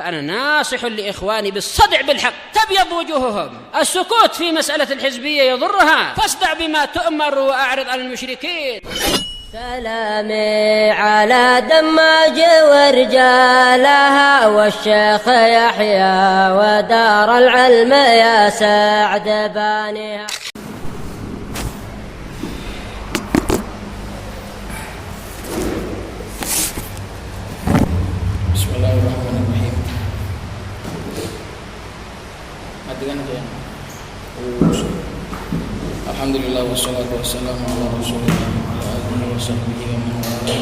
فأنا ناصح لإخواني بالصدع بالحق تبيض وجوههم. السكوت في مسألة الحزبية يضرها، فاصدع بما تؤمر وأعرض عن المشركين. سلامي على دماج ورجالها والشيخ يحيى ودار العلم يا سعد بانيها. Bismillahirrahmanirrahim. Matikan aja ya. Alhamdulillah wassalatu wassalamu ala Rasulillah wa ala alihi wa sahbihi wa man wala.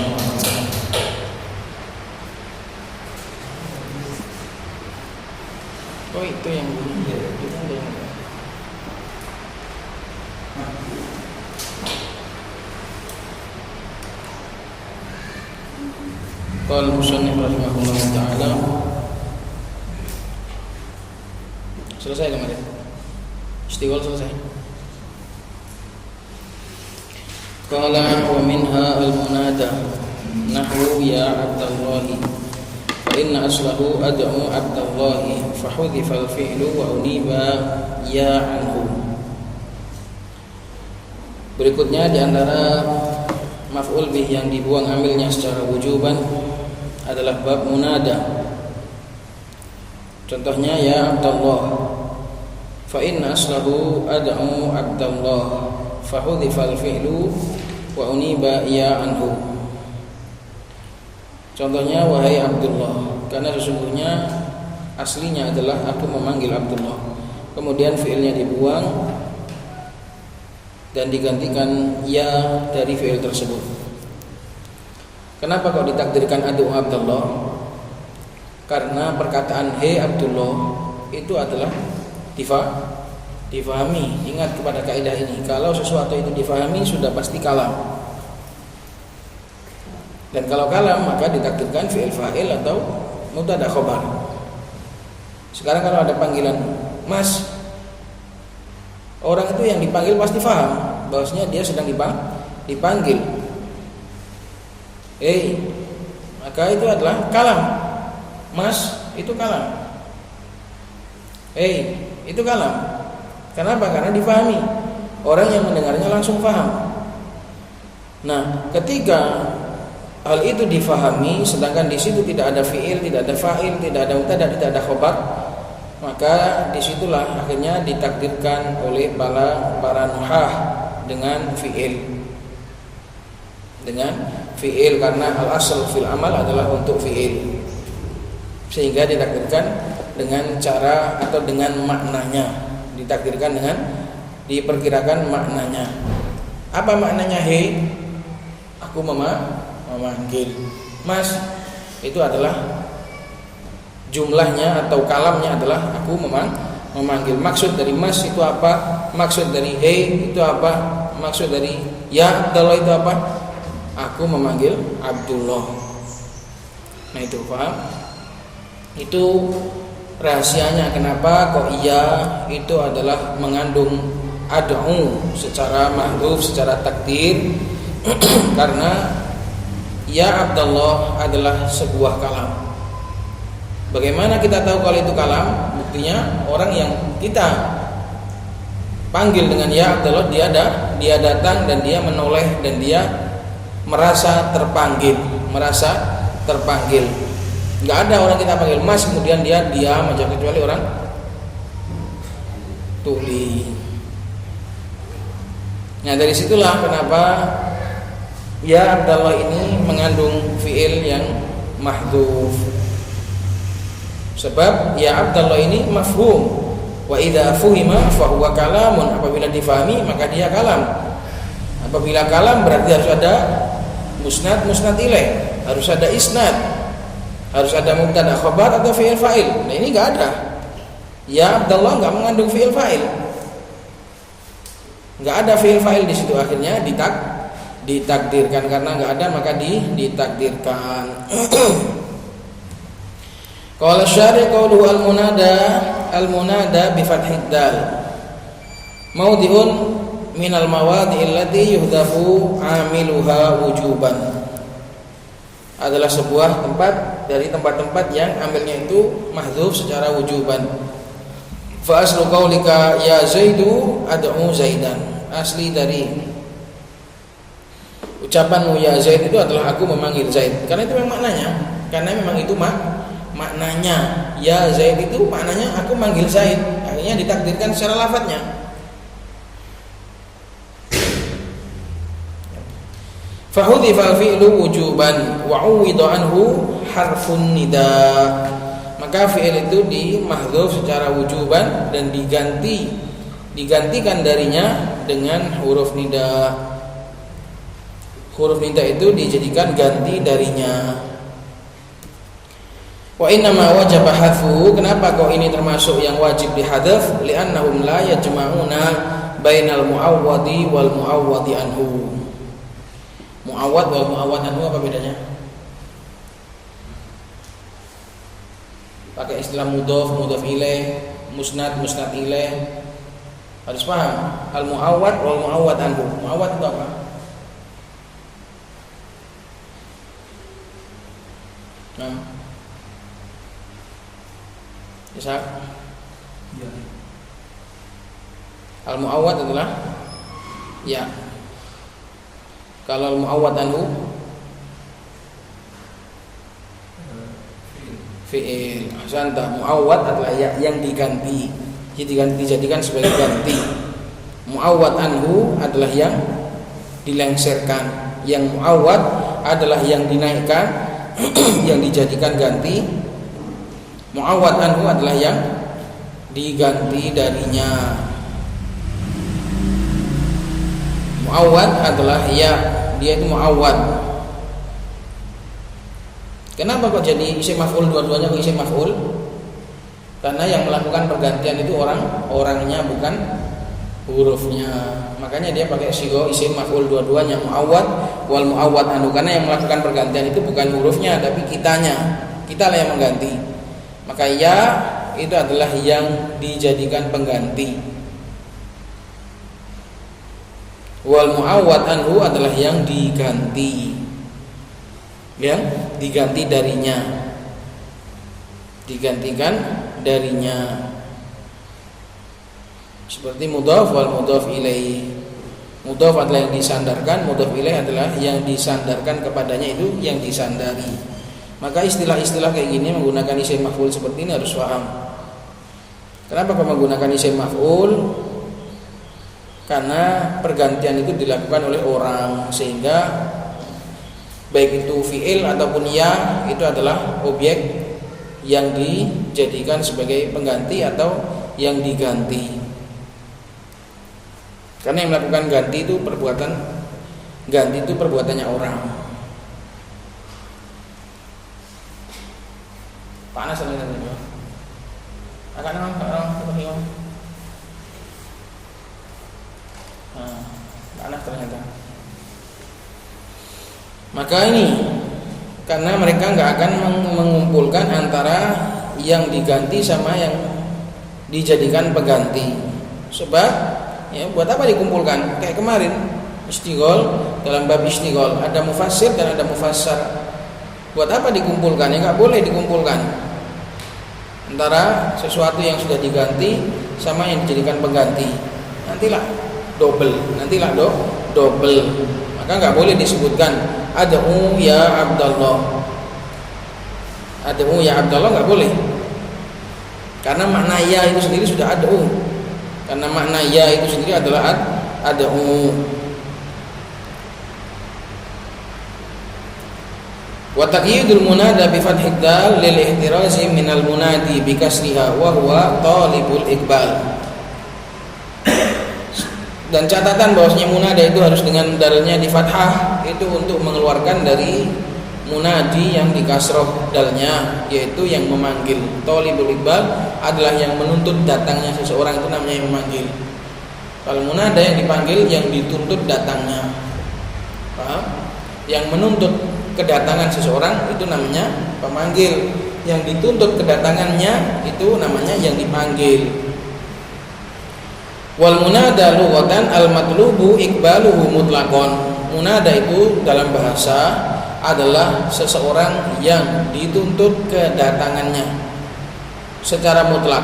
Oh itu yang bunyi ya. Itu ada yang Qala musannif rahimahullah ta'ala. Selesai kemarin. Istiwal selesai. Qala wa minha al-munada nahwu ya Abdallahi fa inna aslahu ad'u Abdallahi fa hudhifa al-fi'lu wa uniba ya anhu. Berikutnya di antara maf'ul bih yang dibuang amilnya secara wujuban adalah bab munada. Contohnya ya Abdullah, fa inna aslahu ad'u Abdullah fa hudhifal fi'lu wa uniba ya anhu. Contohnya wahai Abdullah, karena sesungguhnya aslinya adalah aku memanggil Abdullah, kemudian fi'ilnya dibuang dan digantikan ya dari fi'il tersebut. Kenapa kok ditakdirkan adu Abdullah? Karena perkataan hei Abdullah itu adalah difahami. Ingat kepada kaidah ini, kalau sesuatu itu difahami sudah pasti kalam. Dan kalau kalam maka ditakdirkan fi'il fa'il atau mubtada khobar. Sekarang kalau ada panggilan Mas, orang itu yang dipanggil pasti faham bahwasanya dia sedang dipanggil. Maka itu adalah kalam. Mas, itu kalam. Itu kalam. Kenapa? Karena difahami. Orang yang mendengarnya langsung faham. Nah, ketika hal itu difahami, sedangkan di situ tidak ada fiil, tidak ada fa'il, tidak ada mubtada, tidak ada khobar, maka disitulah akhirnya ditakdirkan oleh para nuhah dengan fiil. Karena al-asal fil amal adalah untuk fiil, sehingga ditakdirkan dengan cara atau dengan maknanya, diperkirakan maknanya. Apa maknanya hei? Aku memanggil. Mas, itu adalah jumlahnya atau kalamnya adalah aku memanggil. Maksud dari mas itu apa? Maksud dari hei itu apa? Maksud dari ya Abdullah itu apa? Aku memanggil Abdullah. Nah itu paham? Itu rahasianya kenapa kok iya itu adalah mengandung ad'u secara mahdhuf, secara takdir. Karena ya Abdullah adalah sebuah kalam. Bagaimana kita tahu kalau itu kalam? Buktinya orang yang kita panggil dengan ya Abdullah, dia datang dan dia menoleh dan dia merasa terpanggil. Enggak ada orang kita panggil Mas kemudian dia diam aja, kecuali orang tuli. Nah, dari situlah kenapa ya Abdullah ini mengandung fiil yang mahdhuf. Sebab ya Abdullah ini mafhum. Wa idza fuhima fa huwa kalamun. Apabila difahami maka dia kalam. Apabila kalam berarti harus ada musnad ilaih, harus ada isnad, harus ada mubtada khabar atau fi'il fa'il. Nah ini enggak ada. Ya Abdullah enggak mengandung fi'il fa'il. Enggak ada fi'il fa'il di situ, akhirnya ditakdirkan. Karena enggak ada maka ditakdirkan. Qala syari' qawluhu al-munada bi fathid dal. Mawdi'un minal mawadi' allati yuhdafu amiluha wujuban. adalah sebuah tempat dari tempat-tempat yang ambilnya itu mahdzuf secara wujuban. Fa aslu qaulika ya Zaidu ad'u Zaidan. Asli dari ucapanmu ya Zaid itu adalah aku memanggil Zaid. Karena itu memang maknanya. Karena memang itu maknanya. Ya Zaid itu maknanya aku manggil Zaid. Akhirnya ditakdirkan secara lafadznya. Fahudhifa fi'lu wujuban wa 'uwida anhu harfun nida. Maka fi'il itu dimahdzuf secara wujuban dan digantikan darinya dengan huruf nida. Huruf nida itu dijadikan ganti darinya. Wa inna ma wajaba hadfu. Kenapa kok ini termasuk yang wajib dihadzaf? Li'annahum la yajma'una bainal mu'awwadi wal mu'awwadi anhu. Mu'awwad wal mu'awwad anhu apa bedanya? Pakai istilah mudhaf, mudhaf ilaih, musnad, musnad ilaih. Harus paham. Al mu'awwad wal mu'awwad anhu. Mu'awwad itu apa? Nah. Bisa? Ya. Al mu'awwad adalah ya. Kalau al mu'awwad anhu fi'il. Ahsanta. Mu'awwad adalah ya yang diganti. Dijadikan sebagai ganti. Mu'awwad anhu adalah yang dilengserkan. Yang mu'awwad adalah yang dinaikkan, yang dijadikan ganti. Mu'awwad anhu adalah yang diganti darinya. Mu'awwad adalah ya, dia itu mu'awwad. Kenapa kok jadi isim maf'ul, dua-duanya kok isim maf'ul? Karena yang melakukan pergantian itu orangnya, bukan hurufnya. Makanya dia pakai sigo isim maf'ul dua-duanya, mu'awwad wal mu'awwad anhu. Karena yang melakukan pergantian itu bukan hurufnya tapi kitanya. Kitalah yang mengganti. Maka ya itu adalah yang dijadikan pengganti. Wal mu'awwad anhu adalah yang diganti. Yang diganti darinya. Digantikan darinya. Seperti mudhaf wal mudhaf ilaih. Mudhaf adalah yang disandarkan, mudhaf ilaih adalah yang disandarkan kepadanya, itu yang disandari. Maka istilah-istilah kayak gini menggunakan isim maf'ul seperti ini harus paham. Kenapa kau menggunakan isim maf'ul? Karena pergantian itu dilakukan oleh orang, sehingga baik itu fi'il ataupun ya itu adalah objek yang dijadikan sebagai pengganti atau yang diganti. Karena yang melakukan ganti itu perbuatannya orang. Panas lagi tadi. Akan orang panas ternyata. Maka ini karena mereka nggak akan mengumpulkan antara yang diganti sama yang dijadikan pengganti. Sebab ya buat apa dikumpulkan? Kayak kemarin istighol, dalam bab istighol ada mufassir dan ada mufassar. Buat apa dikumpulkan? Ya nggak boleh dikumpulkan antara sesuatu yang sudah diganti sama yang dijadikan pengganti. Nantilah double. Maka nggak boleh disebutkan ad'u ya Abdullah. Ad'u ya Abdullah nggak boleh. Karena makna ya itu sendiri sudah ad'u. Karena makna ya itu sendiri adalah ad'u. Wa taqyidul munada bi fathid dal lil ihtirazi minal munadi bi kasriha wa huwa talibul iqbal. Dan catatan bahwasanya munada itu harus dengan dalnya di fathah, itu untuk mengeluarkan dari munadi yang di kasroh dalnya, yaitu yang memanggil. Talibul iqbal adalah yang menuntut datangnya seseorang, itu namanya yang memanggil. Kalau munada yang dipanggil, yang dituntut datangnya. Paham? Yang menuntut kedatangan seseorang itu namanya pemanggil. Yang dituntut kedatangannya itu namanya yang dipanggil. Wal munada lughatan al matlubu iqbaluhu mutlaqan. Munada itu dalam bahasa adalah seseorang yang dituntut kedatangannya secara mutlak.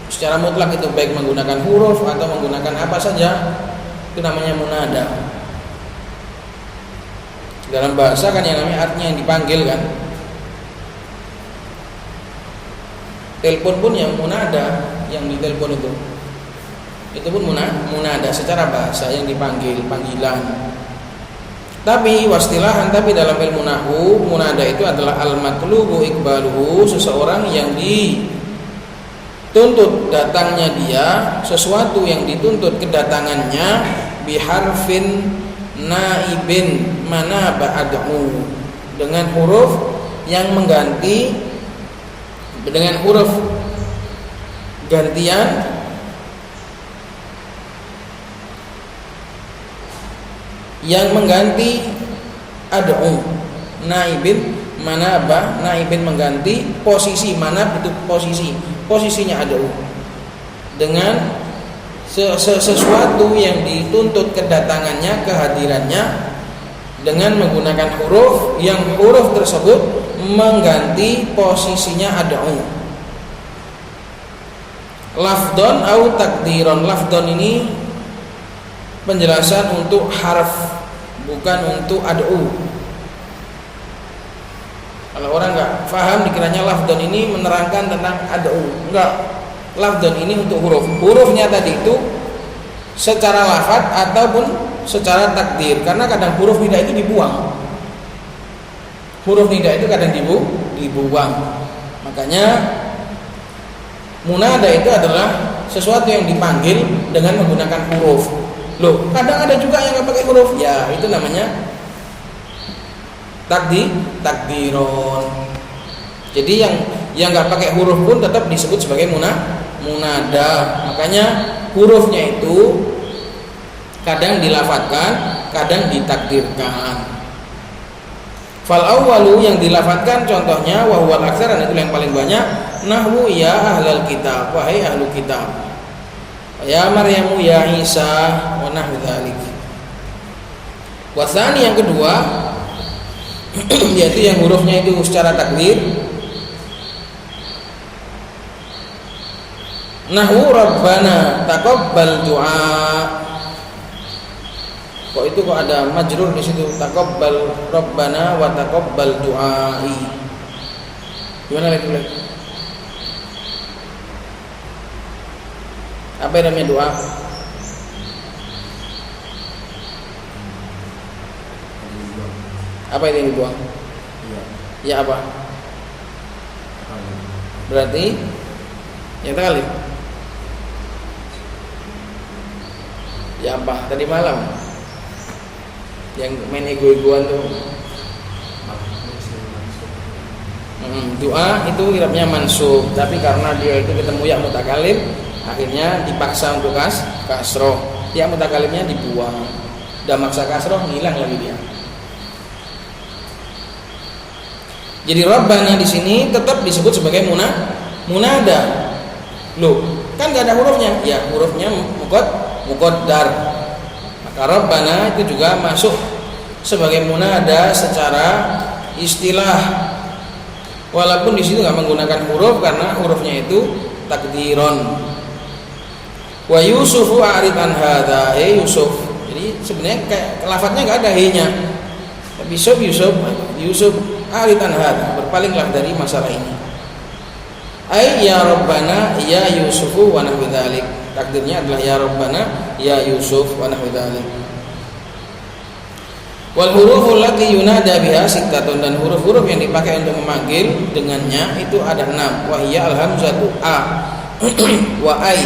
Secara mutlak itu baik menggunakan huruf atau menggunakan apa saja, itu namanya munada. Dalam bahasa kan yang namanya artinya yang dipanggil kan. Telepon pun yang munada, yang ditelepon itu pun munada secara bahasa yang dipanggil, panggilan. Tapi wastilahan, tapi dalam ilmu nahwu munada itu adalah al-matlubu iqbaluhu, seseorang yang dituntut datangnya dia, sesuatu yang dituntut kedatangannya biharfin naibin mana ba'adhu, dengan huruf yang mengganti, dengan huruf gantian yang mengganti ad'u. Naibin manabah, naibin mengganti posisi, manab itu posisinya ad'u, dengan sesuatu yang dituntut kedatangannya, kehadirannya, dengan menggunakan huruf yang huruf tersebut mengganti posisinya ad'u. Lafdon au takdiron. Lafdon ini penjelasan untuk harf, bukan untuk ad'u. Kalau orang nggak paham dikiranya lafdon ini menerangkan tentang ad'u. Enggak. Lafdon ini untuk huruf. Hurufnya tadi itu secara lafaz ataupun secara takdir. Karena kadang huruf nida itu dibuang. Huruf nida itu kadang dibuang. Makanya munada itu adalah sesuatu yang dipanggil dengan menggunakan huruf. Loh, kadang ada juga yang nggak pakai huruf. Ya, itu namanya takdiron. Jadi yang nggak pakai huruf pun tetap disebut sebagai munada. Makanya hurufnya itu kadang dilafadzkan, kadang ditakdirkan. Fal awwalu, yang dilafadzkan contohnya wa huwal aktsar, itu yang paling banyak, nahwu ya ahlal kitab, wahai ahlu kitab. Ya Maryamu ya Isa wa nahwu dzalik. Wasani, yang kedua yaitu yang hurufnya itu secara takdir, nahwu rabbana taqabbal du'a. Kok itu kok ada majrur di situ, taqabbal rabbana wa taqabbal du'ai. Gimana lagi? Apa yang namanya doa? Apa itu yang dibuang? Ya apa? Berarti yang kali. Ya apa? Tadi malam yang main ego-egoan tuh. Doa itu irabnya mansub, tapi karena dia itu ketemu ya mutakalim, akhirnya dipaksa untuk kasroh. Ya mutakalimnya dibuang. Udah maksa kasroh, hilang lagi dia. Jadi Rabbana di sini tetap disebut sebagai munada. Loh, kan nggak ada hurufnya. Ya, hurufnya muqaddar. Maka Rabbana itu juga masuk sebagai munada secara istilah. Walaupun di situ nggak menggunakan huruf karena hurufnya itu takdiron. Wa Yusufu a'rid an hadza, Yusuf. Jadi sebenarnya kayak lafadznya nggak ada he-nya. Tapi Yusuf a'rid an hadza, berpalinglah dari masalah ini. Ai ya Rabbana ya Yusufu wa nahwu dzalik. Takdirnya adalah ya Rabbana ya Yusuf wa nahwu dzalik. Wal huruful lati yunada biha sittatun, dan huruf-huruf yang dipakai untuk memanggil dengannya itu ada 6. Wa hiya al hamzatu a wa ai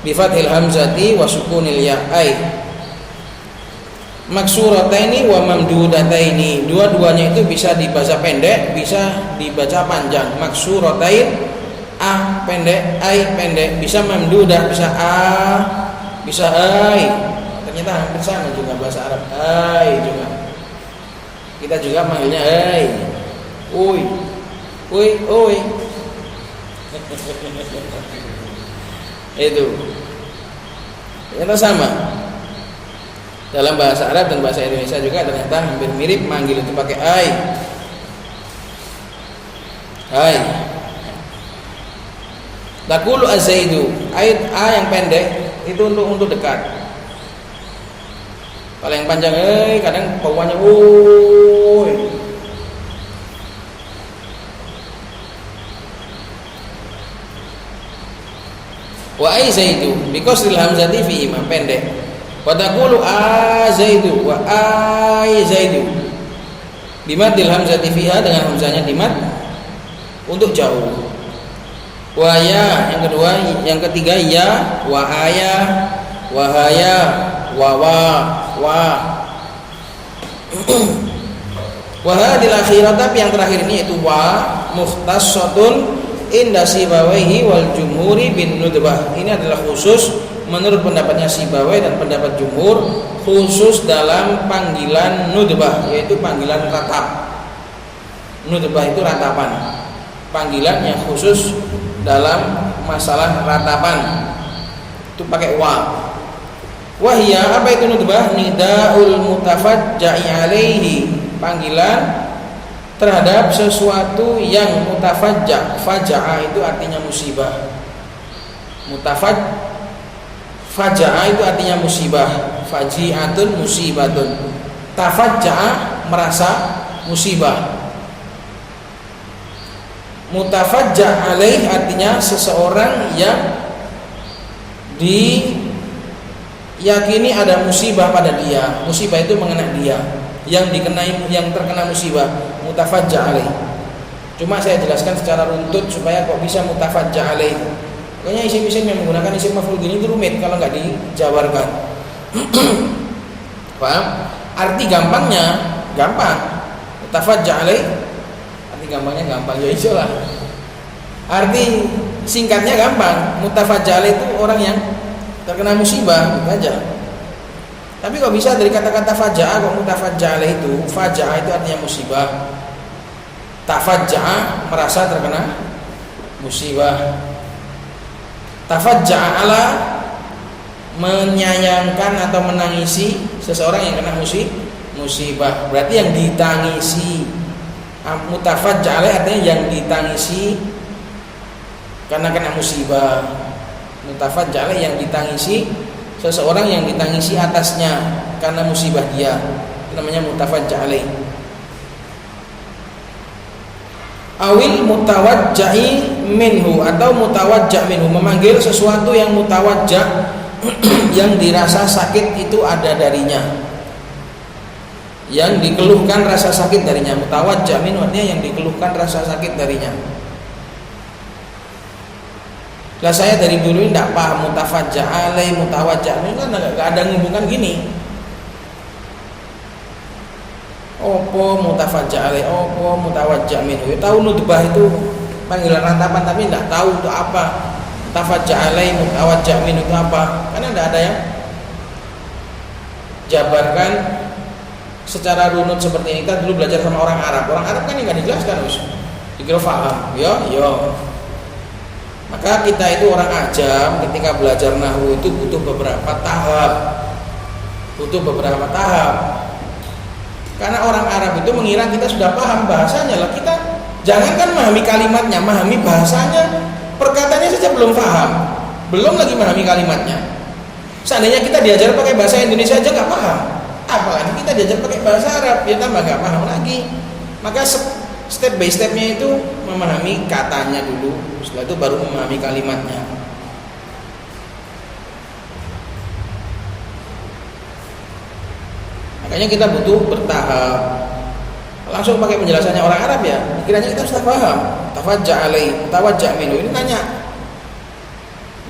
bi fathil hamzati wa sukunil ya ai, maksurataini wa mamdudataini. Dua-duanya itu bisa dibaca pendek, bisa dibaca panjang. Maksuratain a pendek, ai pendek, bisa mamdudah, bisa a, bisa ai. Ternyata hampir sama juga bahasa Arab. Ai juga. Kita juga manggilnya ai. Oi. Oi, oi. Itu. Ternyata sama. Dalam bahasa Arab dan bahasa Indonesia juga ternyata hampir mirip, manggil itu pakai ai. Hai. Taqulu az-zaidu, ayat a yang pendek itu untuk dekat. Kalau yang panjang kadang bawahnya woi. Wa ai zaidu biqasril hamzati fi ma pendek. Wa taqulu a zaidu wa ai zaidu bimadil hamzati fiha, dengan hamzanya dimad untuk jauh. Wa ya yang kedua, yang ketiga ya, wa aya, wa haya, wa wa hadil akhirah, tapi yang terakhir ini yaitu wa mukhtassatun inda Sibawaihi wal jumhuri bin nudbah. Ini adalah khusus menurut pendapatnya Sibawai dan pendapat jumhur, khusus dalam panggilan nudbah, yaitu panggilan ratap. Nudbah itu ratapan, panggilan yang khusus dalam masalah ratapan itu pakai wa. Wahia, apa itu nudbah? Nidaul mutafajja'i alaihi, panggilan terhadap sesuatu yang mutafajja. Faja'a itu artinya musibah. Faja'a itu artinya musibah. Faji'atun musibatun. Tafajja'a merasa musibah. Mutafajja' alaih artinya seseorang yang diyakini ada musibah pada dia. Musibah itu mengenai dia, yang terkena musibah. Mutafajja' alaih. Cuma saya jelaskan secara runtut supaya kok bisa mutafajja' alaih. Pokoknya isim-isim yang menggunakan isim maf'ul gini itu rumit kalau nggak dijabarkan. Paham? Arti gampangnya gampang. Mutafajja' alaih, arti gampangnya gampang, ya iyalah. Arti singkatnya gampang. Mutafajja' alaih itu orang yang terkena musibah, gitu aja. Tapi kok bisa dari kata-kata faja'a kok mutafajja' alaih itu? Faja'a itu artinya musibah. Tafajja'a merasa terkena musibah. Tafajja'a ala menyayangkan atau menangisi seseorang yang kena musibah. Berarti yang ditangisi. Mutafajja'a alaih artinya yang ditangisi karena kena musibah. Mutafajja'a alaih yang ditangisi, seseorang yang ditangisi atasnya karena musibah dia, itu namanya mutafajja' alaih. Awil mutawajja'i minhu, atau mutawajja' minhu, memanggil sesuatu yang mutawajja', yang dirasa sakit itu ada darinya, yang dikeluhkan rasa sakit darinya. Mutawajja' minhu artinya yang dikeluhkan rasa sakit darinya. Lah saya dari dulu ini tidak paham mutafajja' alaih, mutawajja' minhu kan nggak ada ngubungkan gini. Opo mutafajja' alaih, opo mutawajja' minhu. Ya, tahu nudbah itu panggilan ratapan, tapi tidak tahu itu apa. Mutafajja' alaih, mutawajja' minhu itu apa? Karena tidak ada yang jabarkan secara runut seperti ini. Kita dulu belajar sama orang Arab. Orang Arab kan nggak dijelaskan, us. Dikira paham. Yo. Maka kita itu orang ajam, ketika belajar nahwu itu butuh beberapa tahap. Karena orang Arab itu mengira kita sudah paham bahasanya. Lah kita jangankan memahami kalimatnya, memahami bahasanya, perkataannya saja belum paham, belum lagi memahami kalimatnya. Seandainya kita diajar pakai bahasa Indonesia aja nggak paham, apalagi kita diajar pakai bahasa Arab, ya tambah nggak paham lagi. Maka step by stepnya itu memahami katanya dulu, setelah itu baru memahami kalimatnya. Makanya kita butuh bertahap. Langsung pakai penjelasannya orang Arab ya, kiranya kita sudah paham. Tafajja' alaih, tawajja' minhu. Ini tanya,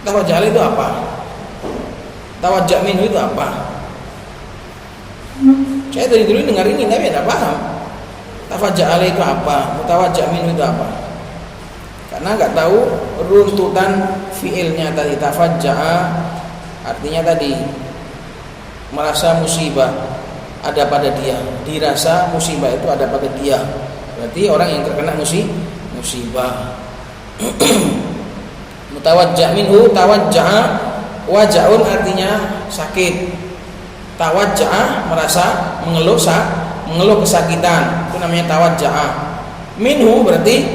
tawajja' alaih itu apa? Tawajja' minhu itu apa? Saya dari dulu dengar ini tapi tidak paham. Tafajja' alaih itu apa? Mutawajja' minhu itu apa? Karena nggak tahu runtutan fiilnya tadi. Tafajja'a artinya tadi merasa musibah ada pada dia, dirasa musibah itu ada pada dia. Berarti orang yang terkena musibah. Mutawajja' minhu, tawajja'a, waja'un artinya sakit. Tawajja'ah, merasa mengeluh kesakitan, itu namanya tawajja'ah. Minhu berarti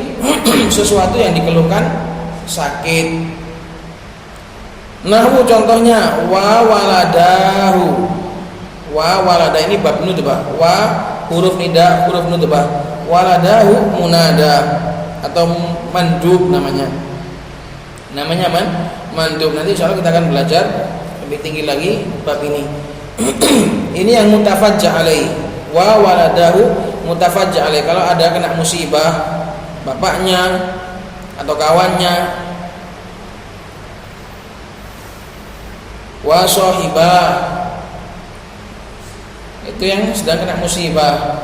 sesuatu yang dikeluhkan sakit. Nahwu contohnya wa waladahu. Wa walada ini bab nudbah. Wa huruf nida, huruf nudbah. Waladahu munada atau mandub namanya. Namanya mandub. Nanti insyaallah kita akan belajar lebih tinggi lagi bab ini. Ini yang mutafajja alaih. Wa waladahu mutafajja alaih. Kalau ada kena musibah bapaknya atau kawannya. Wa sahibah, itu yang sedang kena musibah.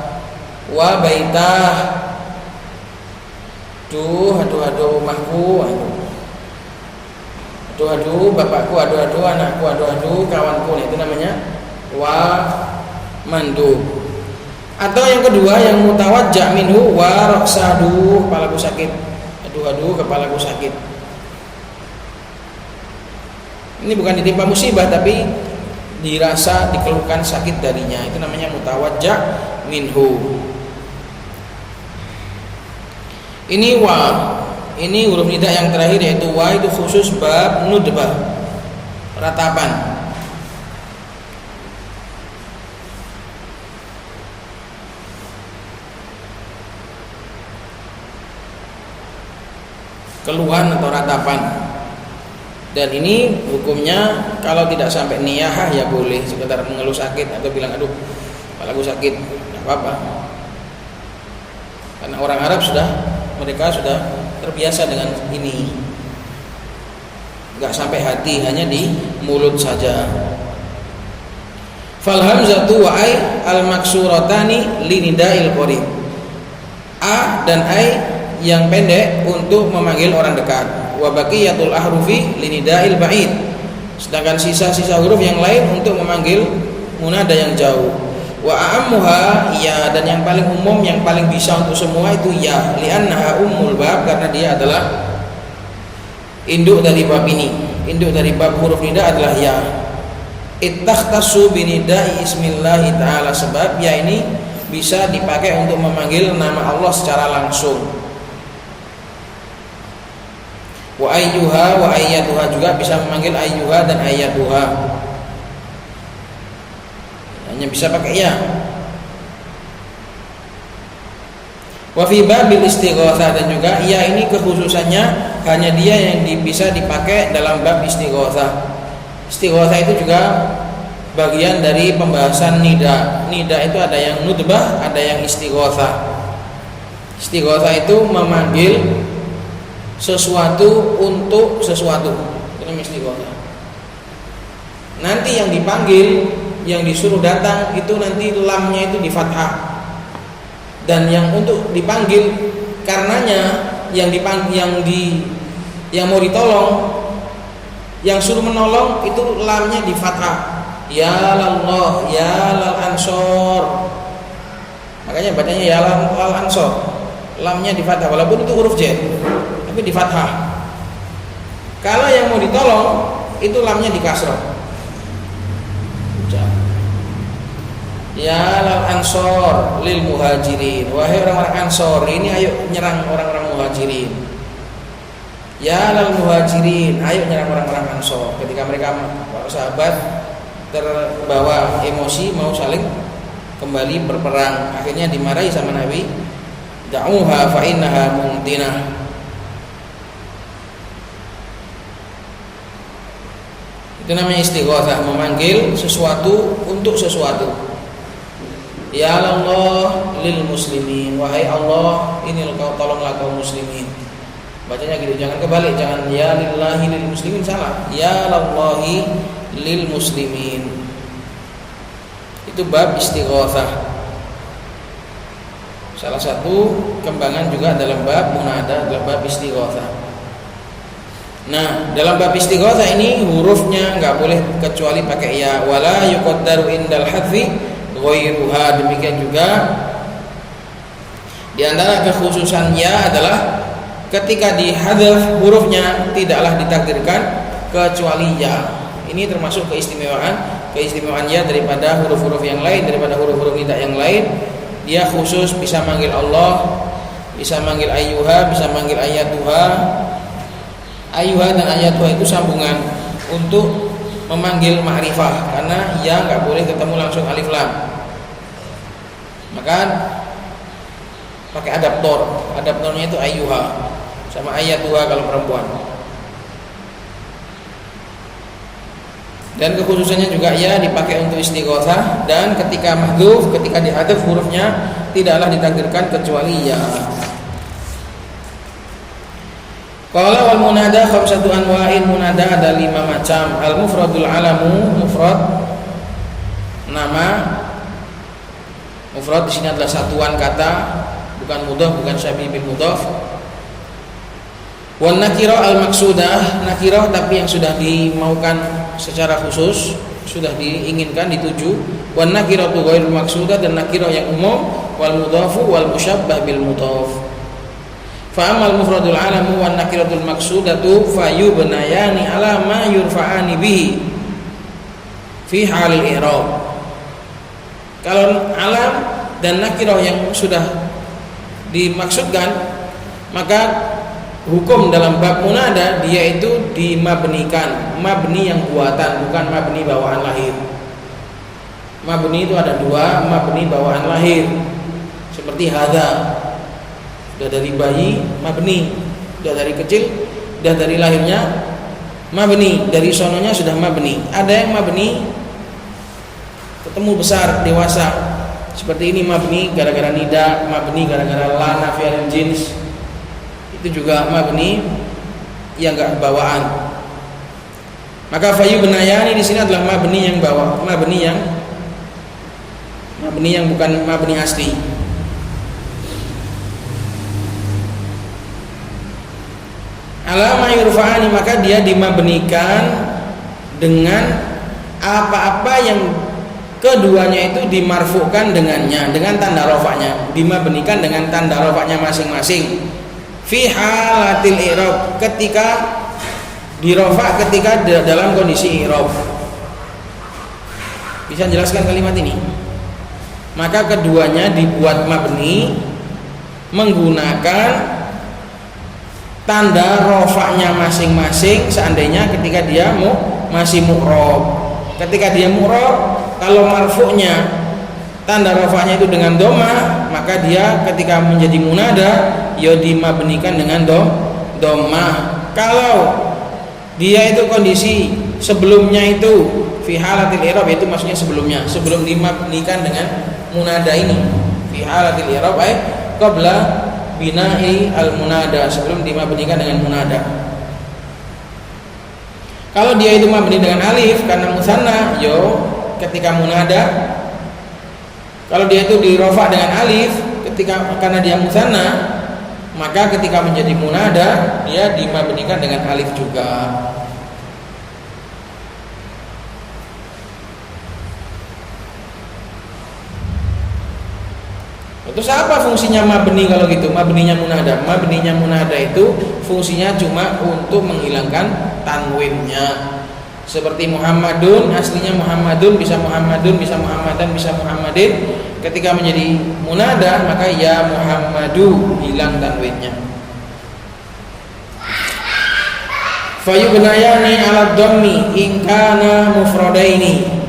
Wa baitah, aduh rumahku, aduh bapakku, aduh anakku, aduh kawanku. Itu namanya wa mandub. Atau yang kedua yang mutawajja minhu wa raksadu, kepalaku sakit. Aduh kepalaku sakit. Ini bukan ditimpa musibah tapi dirasa dikeluhkan sakit darinya. Itu namanya mutawajja minhu. Ini wa. Ini huruf nida yang terakhir yaitu wa, itu khusus bab nudbah, ratapan. Keluhan atau ratapan. Dan ini hukumnya kalau tidak sampai niyahah ya boleh, sekedar mengeluh sakit atau bilang aduh kepalaku sakit, tidak apa-apa. Karena orang Arab mereka sudah terbiasa dengan ini. Enggak sampai hati, hanya di mulut saja. Fal hamzatu wa ai al maksuratani linidail qarib. A dan ai yang pendek untuk memanggil orang dekat. Wa baqiyatul ahrufi linidail ba'id. Sedangkan sisa-sisa huruf yang lain untuk memanggil munada yang jauh. Wa a'ammuha ya, dan yang paling umum, yang paling bisa untuk semua itu ya, li'annaha ummul bab, karena dia adalah induk dari bab ini. Induk dari bab huruf nida adalah ya. Ittakhtassu binidai ismillahi ta'ala, sebab ya ini bisa dipakai untuk memanggil nama Allah secara langsung. Wa ayyuha wa ayyatuha, juga bisa memanggil ayyuha dan ayyatuha, hanya bisa pakai ya. Wa fi babil istighatsah, dan juga ya ini kekhususannya hanya dia yang bisa dipakai dalam bab istighatsah. Istighatsah itu juga bagian dari pembahasan nida. Nida itu ada yang nudbah, ada yang istighatsah. Istighatsah itu memanggil sesuatu untuk sesuatu, ini istighatsah. Nanti yang dipanggil, yang disuruh datang itu nanti lamnya itu di fathah, dan yang untuk dipanggil karenanya yang mau ditolong, yang suruh menolong itu lamnya di fathah. Ya lallah, ya lal ansor, makanya bacanya ya lal ansor, lamnya di fathah walaupun itu huruf j tapi di fathah. Kalau yang mau ditolong itu lamnya di kasrah. Ya lal ansor lil muhajirin, wahai orang-orang ansor, ini ayo nyerang orang-orang muhajirin. Ya lal muhajirin, ayo nyerang orang-orang ansor. Ketika mereka para sahabat terbawa emosi mau saling kembali berperang, akhirnya dimarahi sama Nabi, da'uha fa innaha mumtinah. Itu namanya istighatsah, memanggil sesuatu untuk sesuatu. Ya Allah lil muslimin, wahai Allah, ini engkau tolonglah kaum muslimin. Bacanya gitu, jangan kebalik, jangan ya lillahi lil muslimin, salah. Ya Allahi lil muslimin. Itu bab istighatsah. Salah satu kembangan juga dalam bab munada adalah bab istighatsah. Nah, dalam bab istighatsah ini hurufnya enggak boleh kecuali pakai ya, wala yuqaddaru indal hadfi ghairuha. Demikian juga di antara kekhususan ya adalah ketika dihadzaf hurufnya tidaklah ditakdirkan kecuali ya. Ini termasuk keistimewaan keistimewaan ya daripada huruf-huruf yang lain, daripada huruf-huruf nida yang lain. Dia khusus bisa manggil Allah, bisa manggil ayyuha, bisa manggil ayatuha. Ayyuha dan ayatuha itu sambungan untuk memanggil ma'rifah, karena ya nggak boleh ketemu langsung alif lam. Maka pakai adaptor. Adaptornya itu ayyuha sama ayatuha kalau perempuan. Dan kekhususannya juga ya dipakai untuk istighotsah, dan ketika mahdhuf, ketika dihadzaf hurufnya tidaklah ditakdirkan kecuali ya. Qala wal munada khamsatu anwa'in. Munada ada 5 macam. Al mufradul alamu, mufrad nama. Mufrad di sini adalah satuan kata, bukan mudhaf, bukan syabih bil mudhaf. Wan nakirah al maksudah, nakirah tapi yang sudah dimaukan secara khusus, sudah diinginkan, dituju. Wan nakiratu ghairul maksudah, dan nakirah yang umum. Wal mudhafu wal musyabbah bil mudhaf. Fa amal mufradul alamu wan nakiratul maksudatu fayubnayani ala ma yurfa'ani bihi fi halil i'rab. Kalau alam dan nakirah yang sudah dimaksudkan, maka hukum dalam bab munada dia itu dimabnikan, mabni yang buatan, bukan mabni bawaan lahir. Mabni itu ada 2, mabni bawaan lahir seperti hadza, sudah dari bayi mabni, sudah dari kecil, sudah dari lahirnya mabni, dari sononya sudah mabni. Ada yang mabni ketemu besar dewasa, seperti ini mabni gara-gara nida, mabni gara-gara la nafiyal jins, itu juga mabni yang enggak bawaan. Maka fayu benayani di sini adalah mabni yang bawa, mabni yang bukan mabni asli. Alama yurfa'ani, maka dia dimabnikan dengan apa-apa yang keduanya itu dimarfukan dengannya, dengan tanda rafa'nya, dimabnikan dengan tanda rafa'nya masing-masing. Fi halatil i'rab, ketika dirafa, ketika dalam kondisi i'rab. Bisa jelaskan kalimat ini? Maka keduanya dibuat mabni menggunakan tanda rafa'nya masing-masing, seandainya ketika dia masih mu'rab. Ketika dia mu'rab, kalau marfu'nya tanda rafa'nya itu dengan dhammah, maka dia ketika menjadi munada ya dimabnikan dengan dhammah. Kalau dia itu kondisi sebelumnya itu fi halatil i'rab, itu maksudnya sebelum dimabnikan dengan munada ini. Fi halatil i'rab ay qabla bina'i al munada, sebelum dimabnikan dengan munada. Kalau dia itu mabni dengan alif karena musanna, yo ketika munada. Kalau dia itu dirofa dengan alif ketika karena dia musanna, maka ketika menjadi munada dia dimabnikan dengan alif juga. Terus apa fungsinya mabni kalau gitu? Mabninya munada. Mabninya munada itu fungsinya cuma untuk menghilangkan tanwinnya. Seperti Muhammadun, aslinya Muhammadun, bisa Muhammadun, bisa Muhammadan, bisa Muhammadin. Ketika menjadi munada, maka ya Muhammadu, hilang tanwinnya. Fayubnayani ala dhammi in kana mufradaini.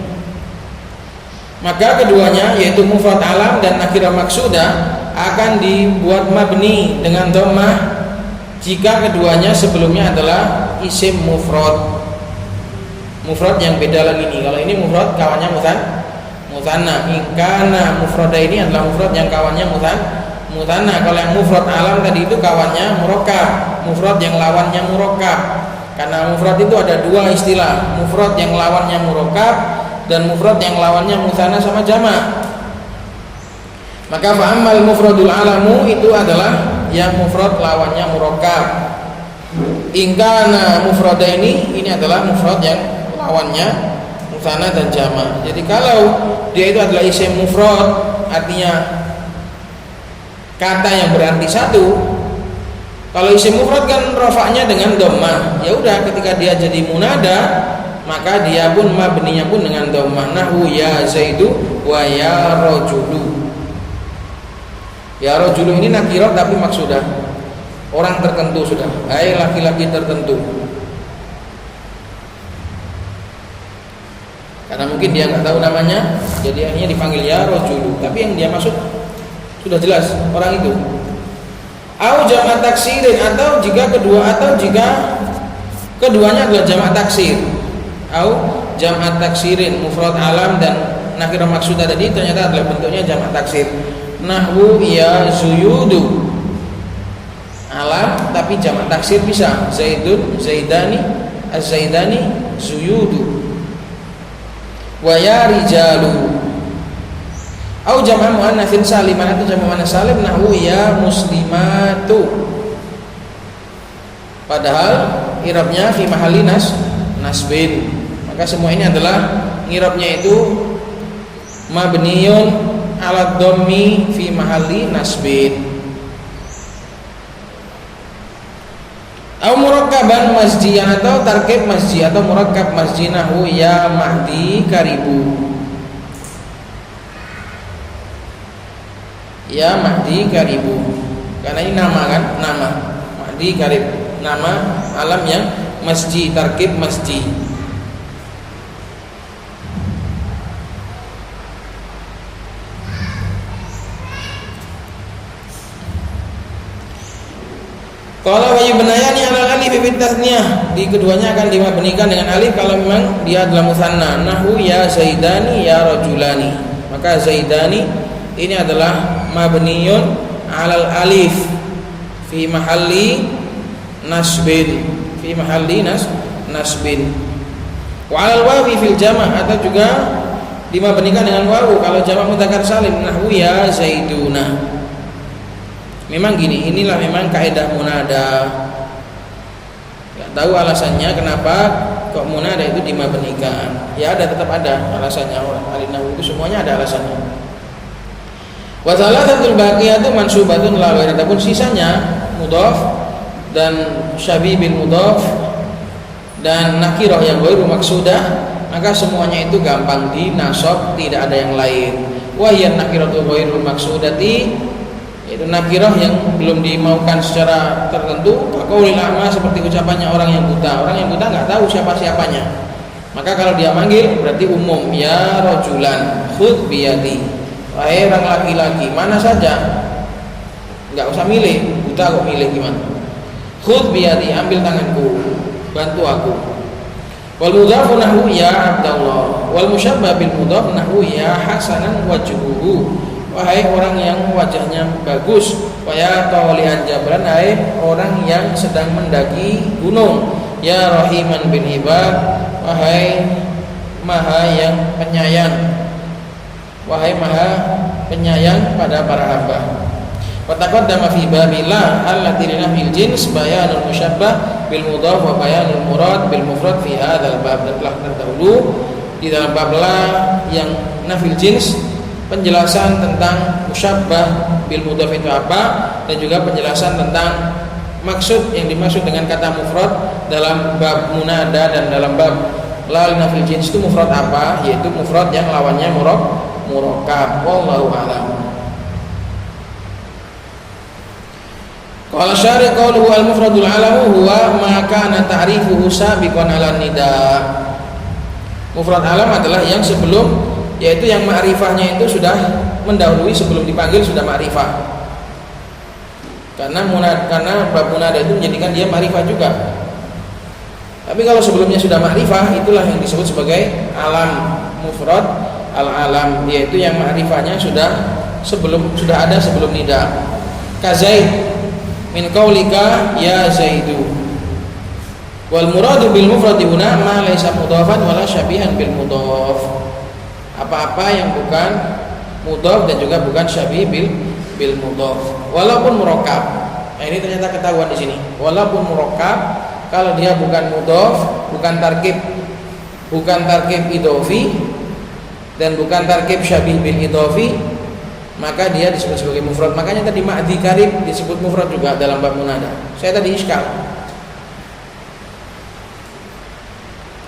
Maka keduanya, yaitu mufrad alam dan nakirah maksudah, akan dibuat mabni dengan dhammah jika keduanya sebelumnya adalah isim mufrad. Mufrad yang beda lagi nih. Kalau ini mufrad kawannya musanna. In kana mufrada ini adalah mufrad yang kawannya musanna. Kalau yang mufrad alam tadi itu kawannya murakkab, mufrad yang lawannya murakkab. Karena mufrad itu ada 2 istilah, mufrad yang lawannya murakkab dan mufrad yang lawannya musanna sama jamak. Maka fa'amal mufradul alamu itu adalah yang mufrad lawannya murakkab. In kana mufrada ini adalah mufrad yang lawannya musanna dan jamak. Jadi kalau dia itu adalah isim mufrad, artinya kata yang berarti satu. Kalau isim mufrad kan rafa'nya dengan dhammah. Ya udah, ketika dia jadi munada maka dia pun mabninya pun dengan dhammah. Nahwu ya Zaidu wa ya rajulu. Ya rajulu ini nakirah tapi maksudah, orang tertentu sudah, hai laki-laki tertentu. Karena mungkin dia nggak tahu namanya, jadi akhirnya dipanggil ya rajulu, tapi yang dia maksud sudah jelas orang itu. Au jamak taksirin, atau jika keduanya adalah jamak taksir. Au jamak taksirin, mufrad alam dan nakirah maksudah tadi ternyata adalah bentuknya jamak taksir. Nahwu ya zuyudu, alam tapi jamak taksir bisa. Zaidun, zaidani, az-zaidani, zuyudu. Wa ya rijalu. Au jamak muannatsin saliman, atau jamak muannats salim. Nahwu ya muslimatu. Padahal i'rabnya fi mahalli nasbin. Maka semua ini adalah i'rabnya itu mabniyun ala dhammi fi mahalli nasbin. Au murakkaban masjidan, atau tarkib masjid atau murakkab masjid. Nahwu ya mahdi karibu. Ya mahdi karibu, karena ini nama kan, nama mahdi karib, nama alam yang masjid, tarkib masjid. Kalau wajib benayani ala alif fi tasniyah, di keduanya akan dimabnikan dengan alif kalau memang dia adalah musanna. Nahwu ya zaidani ya rajulani, maka zaidani ini adalah mabniyun alal alif fi mahalli nasbin, fi mahalli nasbin. Wa alal wawi fil jama', atau juga dimabnikan dengan wawu kalau jamak mudzakkar salim. Nahwu ya zaiduna. Memang gini, inilah memang kaidah munada. Enggak tahu alasannya kenapa kok munada itu dimabnikan. Ya ada, tetap ada alasannya. Ahli nahwu itu semuanya ada alasannya. Wa thalathatul baqiyatu mansubatun la ghairi, adapun sisanya mudhaf dan syabih bil mudhaf dan nakirah yang ghairu maksudah, maka semuanya itu gampang dinasab, tidak ada yang lain. Wa hiya nakiratu ghairu maksudati, itu nakirah yang belum dimaukan secara tertentu. Qaulil a'ma, seperti ucapannya orang yang buta. Orang yang buta nggak tahu siapa-siapanya, maka kalau dia manggil berarti umum. Ya rajulan khudh biyadi, wahai orang laki-laki mana saja, nggak usah milih. Buta kok milih gimana? Khudh biyadi, ambil tanganku, bantu aku. Wal mudhafu nahwu ya Abdallah, wal musyabbah bil mudhaf nahwu ya hasanan wajhuhu, wahai orang yang wajahnya bagus. Wa ya talian jabran, hai orang yang sedang mendaki gunung. Ya rahiman bin ibad, wahai maha yang penyayang, wahai maha penyayang pada para hamba. Wa taqaddama fi babillah allati linafil jins bayanul musyabbah bil mudhaf wa bayanul murad bil mufrad fi hadzal bab. Dan telah terdahulu di dalam bab la yang nafil jins, penjelasan tentang musyabbah bil mudhaf itu apa, dan juga penjelasan tentang maksud yang dimaksud dengan kata mufrad dalam bab munada dan dalam bab la nafil jins itu mufrad apa, yaitu mufrad yang lawannya murakkab. Wallahu a'lam. Qala syari' qauluhu al-mufradul alamu huwa ma kana ta'rifuhu sabiqan 'ala nida. Mufrad alam adalah yang sebelum, yaitu yang ma'rifahnya itu sudah mendahului, sebelum dipanggil sudah ma'rifah. Karena bab munada itu menjadikan dia ma'rifah juga. Tapi kalau sebelumnya sudah ma'rifah, itulah yang disebut sebagai alam. Mufrad al-alam, yaitu yang ma'rifahnya sudah ada sebelum nida. Kazaid min qaulika ya zaidu. Wal muradu bil mufradi huna ma laysa mudhafan wala syabihan bil mudhaf. Apa-apa yang bukan mudhaf dan juga bukan syabih bil mudhaf, walaupun murakkab. Nah, ini ternyata ketahuan di sini. Walaupun murakkab, kalau dia bukan mudhaf, bukan tarkib idhofi dan bukan tarkib syabih bil idhofi, maka dia disebut sebagai mufrad. Makanya tadi ma'di karib disebut mufrad juga dalam bab munada. Saya tadi iskal.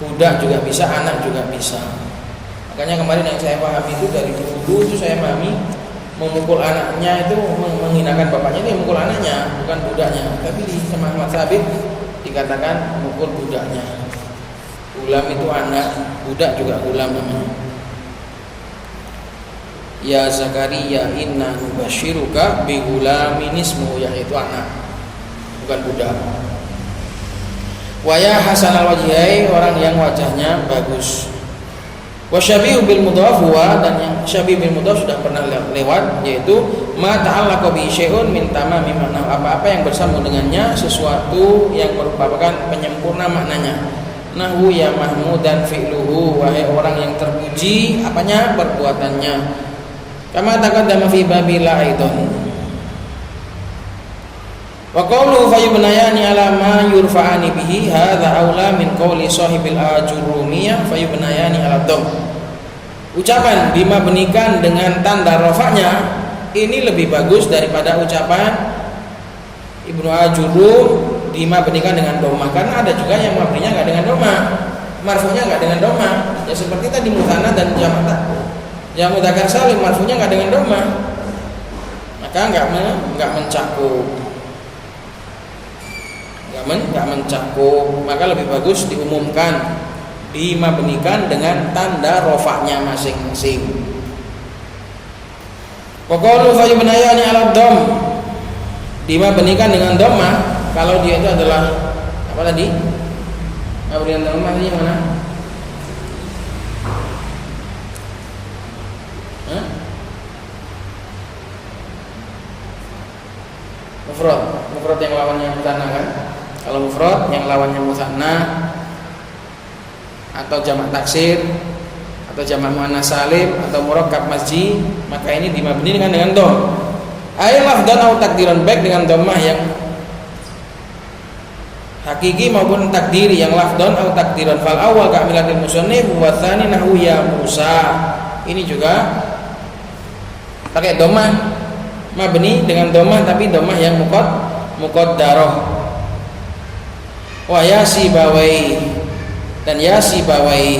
budak juga bisa, anak juga bisa. Makanya kemarin yang saya pahami itu dari dulu itu saya pahami memukul anaknya itu menghinakan bapaknya itu memukul anaknya, bukan budaknya. Tapi di Ahmad Sabit dikatakan memukul budaknya. Gulam itu anak, budak juga gulam namanya. Ya Zakaria inna nubashiruka bi gulamin ismuhu, yaitu anak, bukan budak. Wa ya hasanal wajhai, orang yang wajahnya bagus. Wa syabihu bil mudhaf huwa, dan yang syabih bil mudhaf sudah pernah lewat, yaitu ma ta'allaqa bi syai'un min tamami makna, apa-apa yang bersambung dengannya sesuatu yang merupakan penyempurna maknanya. Nahu ya mahmud dan fi'luhu, wahai orang yang terpuji apanya, perbuatannya. Kama taqaddama fi babila aidon. Wa qawlu fayubnayani ala ma yurfa'ani bihi hadza aula min qawli sahibil ajurumiyah fayubnayani ala dom. Ucapan dimabnikan dengan tanda rafa'nya ini lebih bagus daripada ucapan Ibnu Ajurum dimabnikan dengan dhamma, karena ada juga yang mabninya enggak dengan dhamma, marfu'nya enggak dengan dhamma. Ya seperti tadi mutsanna dan jamak yang mudzakkar salim marfu'nya enggak dengan dhamma, maka enggak mencakup. Enggak mencakup, maka lebih bagus diumumkan, dimabnikan dengan tanda rafa'nya masing-masing. Wa qalu fayubnayani 'ala dhamm, dimabnikan dengan dhamma kalau dia itu adalah apa tadi? Mabnikan dhamma ini mana? Mufrad yang lawannya mutsanna kan? Kalau mufrad yang lawannya mutsanna atau jamak taksir atau jamak muannats salim atau murakkab masji, maka ini dimabni dengan dom. Ay lafdhan atau takdiran, baik dengan dhammah yang hakiki maupun takdiri, yang lafdhan atau takdiran. Fal awal ka'milatil musannif wa tsani nahu ya Musa. Ini juga pakai dhammah, mabni dengan dhammah tapi dhammah yang muqaddarah. Wa yasibawai, dan yasibawai,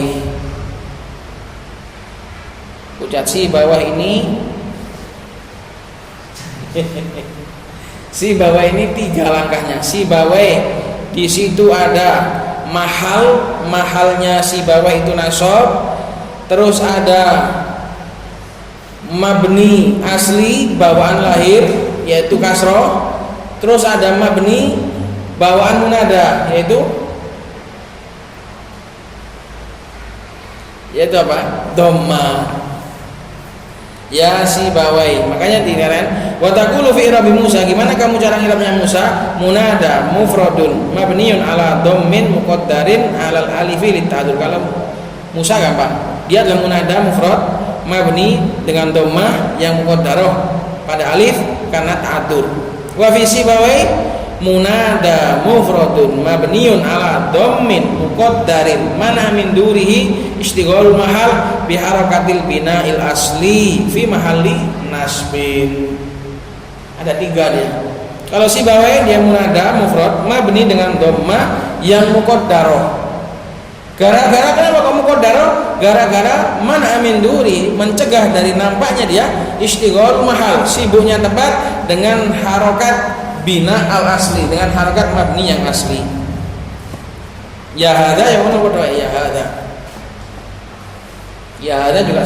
ucap si bawah ini si bawah ini 3 langkahnya. Si bawah di situ ada mahalnya si bawah itu nasab, terus ada mabni asli bawaan lahir yaitu kasroh, terus ada mabni bawaan munada yaitu apa? Dhamma. Ya si bawai, makanya dikatakan wa taqulu fi irabi Musa, gimana kamu cara ngirabnya Musa? Munada mufradun mabniun ala dhammin muqaddarin alal alifi lita'adzur. Kalau Musa gampang, dia adalah munada mufrad mabni dengan dhammah yang muqaddarah pada alif karena ta'adzur. Wa fi sibawai munada mufradun mabniun ala dhammin muqaddarin mana min durihi istighalul mahal bi harakatil bina'il asli fi mahalli nasbin. Ada 3 dia. Kalau si bawah dia munada mufrad mabni dengan dhammah yang muqaddarah. Gara-gara kenapa kamu muqaddarah? Gara-gara mana min duri, mencegah dari nampaknya dia istighalul mahal, sibuknya tempat dengan harokat bina al asli, dengan harakat mabni yang asli. Ya hada yang mana berdoa ya hada. Ya hada juga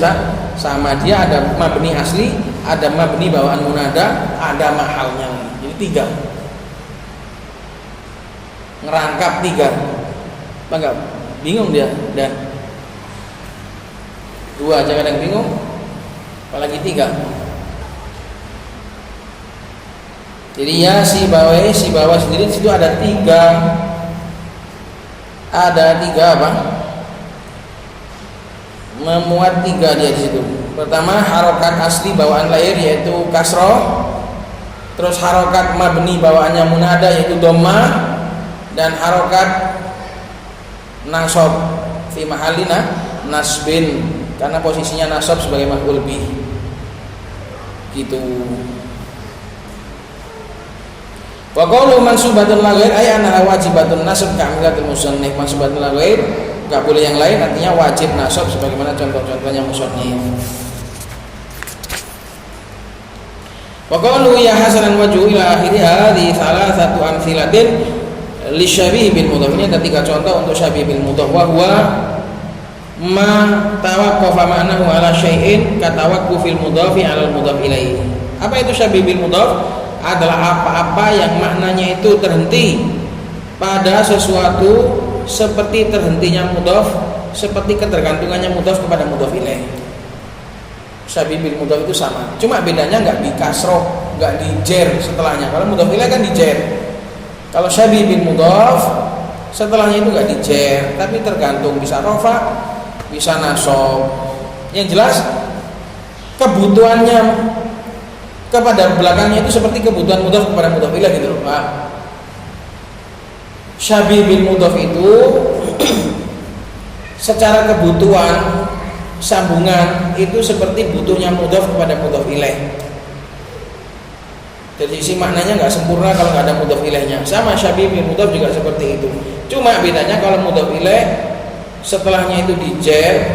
sama, dia ada mabni asli, ada mabni bawaan munada, ada mahalnya. Jadi 3. Ngerangkap 3. Enggak bingung dia, dan 2 aja kadang bingung, apalagi 3. Jadi ya si bawah sendiri situ ada 3 apa? Memuat 3 dia di situ. Pertama harokat asli bawaan lahir yaitu kasroh, terus harokat mabni bawaannya munada yaitu dhammah, dan harokat nasab fi mahallina nasbin karena posisinya nasab sebagai maf'ul bih. Gitu. Wa qawlu mansubatun la ghair ay anna wajibatun nasab ka'milatul musannif. Mansubatun la ghair nggak boleh yang lain, artinya wajib nasab sebagaimana contoh-contohnya musannif. Wa qalu ya hasanan wajhu ila akhiri hadhi thalathatu amthilatin li syabih bil mudhaf. Ini ada 3 contoh untuk syabih bil mudhaf. Wa huwa ma tawaqqafa ma'nahu ala syai'in ka tawaqqufil mudhafi 'ala al mudhaf ilaihi. Apa itu syabih bil mudhaf? Adalah apa-apa yang maknanya itu terhenti pada sesuatu seperti terhentinya mudhaf, seperti ketergantungannya mudhaf kepada mudhaf ilaih. Syabih bil mudhaf itu sama, cuma bedanya nggak di kasroh, nggak di jer setelahnya. Kalau mudhaf ilaih kan di jer. Kalau syabih bil mudhaf setelahnya itu nggak di jer, tapi tergantung, bisa rofa, bisa nasab. Yang jelas kebutuhannya kepada belakangnya itu seperti kebutuhan mudhaf kepada mudhaf ilaih gitu loh, Pak. Syabih bil mudhaf itu secara kebutuhan sambungan itu seperti butuhnya mudhaf kepada mudhaf ilaih. Dari sisi maknanya nggak sempurna kalau nggak ada mudhaf ilaihnya. Sama syabih bil mudhaf juga seperti itu. Cuma bedanya kalau mudhaf ilaih setelahnya itu dijer,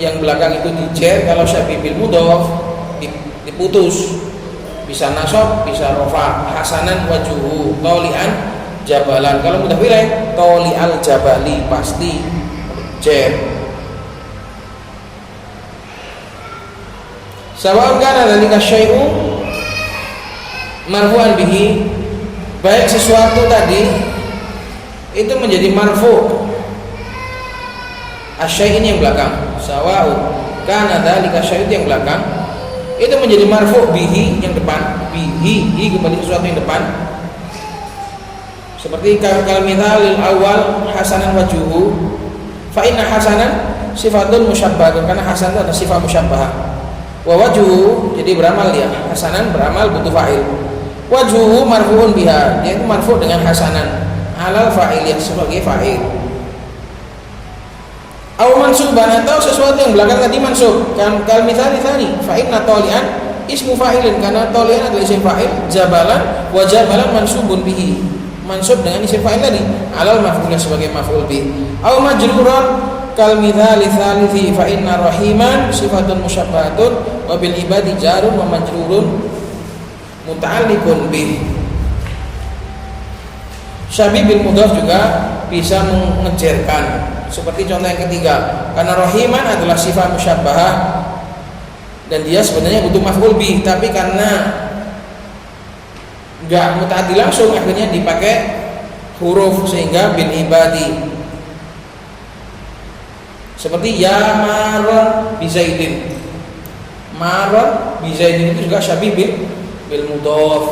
yang belakang itu dijer. Kalau syabih bil mudhaf diputus, bisa nasab, bisa rofa. Hasanan wajuhu tolian jabalan. Kalau mudhaf ilaih toli al jabali, pasti jer. Sawa'un kana dzalika syai'u marfu'an bihi, baik sesuatu tadi itu menjadi marfu', asy-syai' ini yang belakang, sawa'un kana dzalika syai'u yang belakang itu menjadi marfu' bihi yang depan, bihi kembali sesuatu yang depan. Seperti kal mithalil awal hasanan wajuhu, fa inna hasanan sifatun musyabbahatun, karena hasan itu ada sifat musyabbahah. Wa wajhu, jadi beramal dia, hasanan beramal butuh fa'il. Wajhu marfu'un biha, dia itu marfu' dengan hasanan alal fa'il, yang sebagai fa'il. Aw mansuban, atau sesuatu yang belakang tadi mansub, kan kal mitsali tsani, fa inna talian ismu fa'ilin, karena talian adalah isim fa'il, jabalan wa jabalan mansubun bihi, mansub dengan isim fa'il tadi alal maf'ul sebagai maf'ul bih. Aw majruran kal mithali tsalithi, fa inna rahiman sifatun musyabbahatun wa bil ibadi jarun wa majrurun muta'alliqun bih. Syabih bil mudhaf juga bisa mengejerkan, seperti contoh yang ketiga, karena rahiman adalah sifat musyabbahah dan dia sebenarnya butuh maf'ul bih, tapi karena enggak mutaaddi langsung akhirnya dipakai huruf sehingga bil ibadi. Seperti ya maron bizaidin, maron bizaidin itu juga syabih bil mudhaf.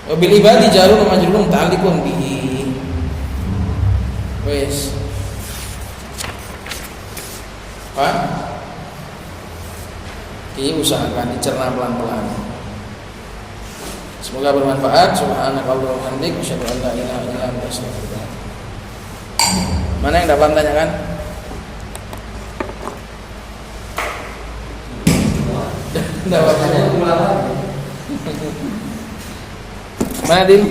Wa bil ibadi jarun wa majrurun muta'alliqun bihi. Wes. Pak, diusahakan dicerna pelan-pelan. Semoga bermanfaat. Subhanakallahumma wa bihamdika asyhadu an la ilaha illa anta astaghfiruka. Mana yang dapat tanyakan? Dapat tanya. Mana Din?